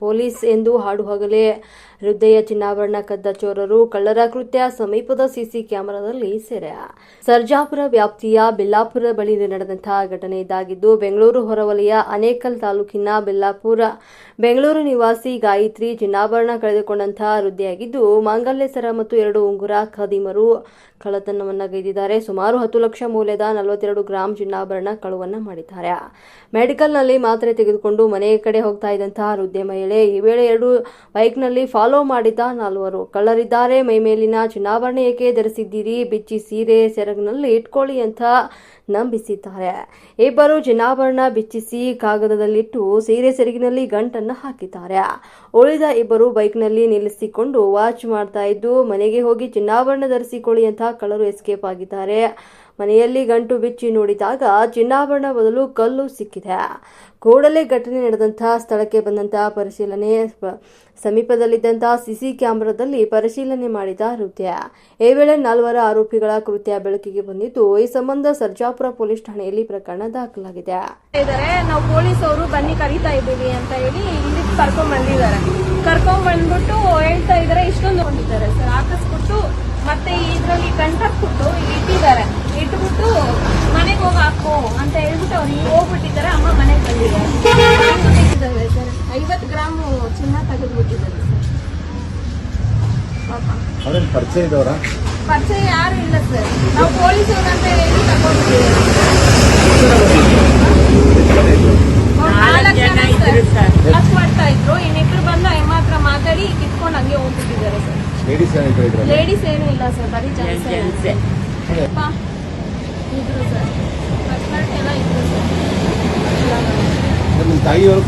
Police ಎಂದು ಹಾಡುಹಗಲೇ ಹೃದಯ ಚಿನ್ನಾಭರಣ ಕದ್ದ ಚೋರರು ಕಳ್ಳರ ಕೃತ್ಯ ಸಮೀಪದ ಸಿಸಿ ಕ್ಯಾಮೆರಾದಲ್ಲಿ ಸೆರೆ. ಸರ್ಜಾಪುರ ವ್ಯಾಪ್ತಿಯ ಬಿಲ್ಲಾಪುರ ಬಳಿ ನಡೆದಂತಹ ಘಟನೆ ಇದಾಗಿದ್ದು, ಬೆಂಗಳೂರು ಹೊರವಲಯ ಆನೇಕಲ್ ತಾಲೂಕಿನ ಬಿಲ್ಲಾಪುರ ಬೆಂಗಳೂರು ನಿವಾಸಿ ಗಾಯತ್ರಿ ಚಿನ್ನಾಭರಣ ಕಳೆದುಕೊಂಡಂತಹ ವೃದ್ಧೆಯಾಗಿದ್ದು, ಮಾಂಗಲ್ಯ ಸರ ಮತ್ತು 2 ಉಂಗುರ ಖದೀಮರು ಕಳ್ಳತನವನ್ನಗೈದಿದ್ದಾರೆ. ಸುಮಾರು 10 ಲಕ್ಷ ಮೌಲ್ಯದ 42 ಗ್ರಾಂ ಚಿನ್ನಾಭರಣ ಕಳುವನ್ನ ಮಾಡಿದ್ದಾರೆ. ಮೆಡಿಕಲ್ನಲ್ಲಿ ಮಾತ್ರೆ ತೆಗೆದುಕೊಂಡು ಮನೆಯ ಕಡೆ ಹೋಗ್ತಾ ಇದ್ದಂತಹ ವೃದ್ಧೆ ಮಹಿಳೆ ಈ ವೇಳೆ 2 ಬೈಕ್ನಲ್ಲಿ ಫಾಲೋ ಮಾಡಿದ 4 ಕಳ್ಳರಿದ್ದಾರೆ. ಮೈಮೇಲಿನ ಚಿನ್ನಾಭರಣ ಏಕೆ ಧರಿಸಿದ್ದೀರಿ, ಬಿಚ್ಚಿ ಸೀರೆ ಸೆರಗಿನಲ್ಲಿ ಇಟ್ಕೊಳ್ಳಿ ಅಂತ ನಂಬಿಸಿದ್ದಾರೆ. ಇಬ್ಬರು ಚಿನ್ನಾಭರಣ ಬಿಚ್ಚಿಸಿ ಕಾಗದದಲ್ಲಿಟ್ಟು ಸೀರೆ ಸೆರಗಿನಲ್ಲಿ ಗಂಟನ್ನು ಹಾಕಿದ್ದಾರೆ. ಉಳಿದ ಇಬ್ಬರು ಬೈಕ್ನಲ್ಲಿ ನಿಲ್ಲಿಸಿಕೊಂಡು ವಾಚ್ ಮಾಡ್ತಾ ಇದ್ದು, ಮನೆಗೆ ಹೋಗಿ ಚಿನ್ನಾಭರಣ ಧರಿಸಿಕೊಳ್ಳಿ ಅಂತ ಕಳ್ಳರು ಎಸ್ಕೇಪ್ ಆಗಿದ್ದಾರೆ. ಮನೆಯಲ್ಲಿ ಗಂಟು ಬಿಚ್ಚಿ ನೋಡಿದಾಗ ಚಿನ್ನಾಭರಣ ಬದಲು ಕಲ್ಲು ಸಿಕ್ಕಿದೆ. ಕೂಡಲೇ ಘಟನೆ ನಡೆದಂತಹ ಸ್ಥಳಕ್ಕೆ ಬಂದಂತಹ ಪರಿಶೀಲನೆ ಸಮೀಪದಲ್ಲಿದ್ದಂತಹ ಸಿಸಿ ಕ್ಯಾಮೆರಾದಲ್ಲಿ ಪರಿಶೀಲನೆ ಮಾಡಿದ ವೃದ್ಧೆ. ಈ ವೇಳೆ 4 ಆರೋಪಿಗಳ ಕೃತ್ಯ ಬೆಳಕಿಗೆ ಬಂದಿದ್ದು, ಈ ಸಂಬಂಧ ಸರ್ಜಾಪುರ ಪೊಲೀಸ್ ಠಾಣೆಯಲ್ಲಿ ಪ್ರಕರಣ ದಾಖಲಾಗಿದೆ. ನಾವು ಪೊಲೀಸ್ ಅವರು ಬನ್ನಿ ಕರೀತಾ ಇದ್ದೀವಿ ಅಂತ ಹೇಳಿ ಇಲ್ಲಿ ಕರ್ಕೊಂಡ್ ಬಂದ್ಬಿಟ್ಟು ಹೇಳ್ತಾ ಇದಾರೆ, ಇಷ್ಟೊಂದು ಹೊಂದಿದ್ದಾರೆ ಸರ್. ಹಾಕಿಸ್ಬಿಟ್ಟು ಮತ್ತೆ ಇದರಲ್ಲಿ ಗಂಟಾಕ್ಬಿಟ್ಟು ಇಟ್ಟಿದ್ದಾರೆ. ಇಟ್ಬಿಟ್ಟು ಮನೆಗೆ ಹೋಗಿ ಹಾಕು ಅಂತ ಹೇಳ್ಬಿಟ್ಟು ಅವ್ರು ಹೋಗ್ಬಿಟ್ಟಿದ್ದಾರೆ. ಅಮ್ಮ ಮನೆಗೆ ಬಂದಿದ್ದಾರೆ ಸರ್. 50 ಗ್ರಾಮ್ ಚಿನ್ನ ತೆಗೆದ್ಬಿಟ್ಟಿದ್ದಾರೆ ಸರ್. ಪರಿಚಯ ಯಾರು ಇಲ್ಲ ಸರ್. ನಾವು ಪೊಲೀಸರು ಅಂತ ಹೇಳಿ ತಗೊಂಡಿದ್ದೀವಿ. 4 ಜನ ಲಕ್ ಮಾಡ್ತಾ ಇದ್ರು. ಇನ್ನಿಬ್ರು ಬಂದು ಅಮ್ಮ ಹತ್ರ ಮಾತಾಡಿ ಕಿತ್ಕೊಂಡು ಹಂಗೆ ಹೋಗ್ಬಿಟ್ಟಿದ್ದಾರೆ ಸರ್. ಲೇಡೀಸ್ ಏನು ಇಲ್ಲ ಸರ್, ಬರೀ ಜೆಂಟ್ಸ್ ಇದ್ರು ಸರ್. ಎಲ್ಲ ಇದ್ರು ಸರ್.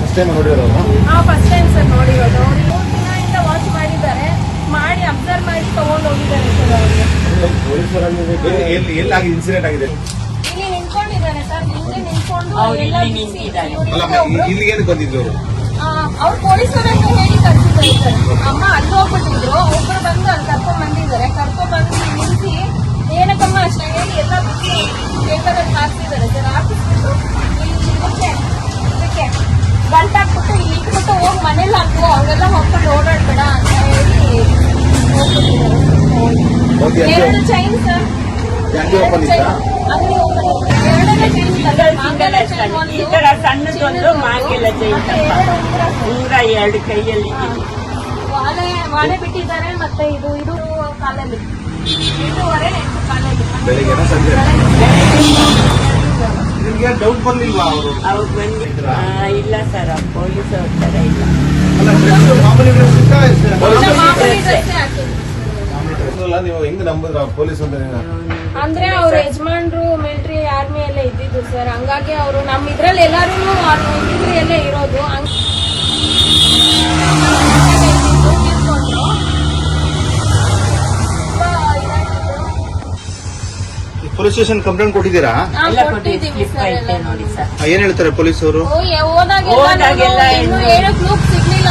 ಫಸ್ಟ್ ಟೈಮ್ ನೋಡಿರೋದು? ಫಸ್ಟ್ ಟೈಮ್ ಸರ್ ನೋಡಿರೋದು. ಅವ್ರು 3 ದಿನದಿಂದ ವಾಚ್ ಮಾಡಿದ್ದಾರೆ. ಮಾಡಿ ಅಬ್ಸರ್ವ್ ಮಾಡಿ ತಗೊಂಡು ಹೋಗಿದ್ದಾರೆ ಸರ್. ಅವ್ರಿಗೆ ಇನ್ಸಿಡೆಂಟ್ ಆಗಿದೆ. ಇಲ್ಲಿ ನಿಂತ್ಕೊಂಡಿದ್ದಾರೆ ಸರ್. ಹಿಂದೆ ನಿಂತ್ಕೊಂಡು ಇಲ್ಲಿಗೆ ಬಂದಿದ್ರು ಅವ್ರು ಪೊಲೀಸರು ಅಂತ ಹೇಳಿ ಕರ್ಸಿದ್ದಾರೆ ಸರ್. ಅಮ್ಮ ಅಲ್ಲಿ ಹೋಗ್ಬಿಟ್ಟಿದ್ರು. ಒಬ್ರು ಬಂದು ಅಲ್ಲಿ ಕರ್ಕೊಂಡ್ ಬಂದಿದ್ದಾರೆ. ಕರ್ಕೊಂಡ್ ಬಂದು ನಿಲ್ಸಿ ಏನಕ್ಕಮ್ಮ ಅಷ್ಟೇ ಹೇಳಿ ಎಲ್ಲ ಬಿಟ್ಟು ಬೇಕಾದಲ್ಲಿ ಹಾಕ್ತಿದ್ದಾರೆ ಸರ್. ಹಾಕಿಸ್ಬಿಟ್ಟು ಇದಕ್ಕೆ ಗಂಟಾಕ್ಬಿಟ್ಟು ಇಲ್ಲಿ ಇಟ್ಬಿಟ್ಟು ಹೋಗಿ ಮನೇಲಿ ಹಾಕು, ಅವೆಲ್ಲ ಹೋಗ್ಕೊಂಡು ಓಡಾಡ್ಬೇಡ ಅಂತ ಹೇಳಿ ಹೋಗ್ಬಿಟ್ಟಿದ್ದಾರೆ. 2 ಚೈನ್ ಸರ್. 2 ಚೈನ್ ಅಂಗಡಿ ವಾಲೆ ಬಿಟ್ಟಿದ್ದಾರೆ. ಮತ್ತೆ ಇದು ಕಾಲಲ್ಲಿ ಇದುವರೆ ಕಾಲಲ್ಲಿ ಡೌಟ್ ಬಂದಿಲ್ವಾ ಅವರು? ಇಲ್ಲ ಸರ್, ಪೊಲೀಸ್ ತರ ಇಲ್ಲ. ನೀವು ಹೆಂಗ್ ನಂಬಿದ್ರ ಪೊಲೀಸ್ ಅಂದ್ರೆ ಅವ್ರ ಯಜಮಾನ್ರು ಮಿಲಿಟರಿ ಆರ್ಮಿ ಎಲ್ಲ ಇದ್ದಿದ್ದು ಸರ್. ಹಂಗಾಗಿ ಅವರು ನಮ್ಮ ಇದ್ರಲ್ಲಿ ಎಲ್ಲಾರು ಮಿಲಿಟರಿಯಲ್ಲೇ ಇರೋದು. ಪೊಲೀಸ್ ಸ್ಟೇಷನ್ ಕಂಪ್ಲೇಂಟ್ ಕೊಟ್ಟಿದ್ದೀರಾ? ಕೊಟ್ಟಿದ್ದೀವಿ ಸರ್. ಏನ್ ಹೇಳ್ತಾರೆ ಪೊಲೀಸರು? ಹೋದಾಗೆಲ್ಲ ಏನು ಕ್ಲೂಕ್ ಸಿಗ್ಲಿಲ್ಲ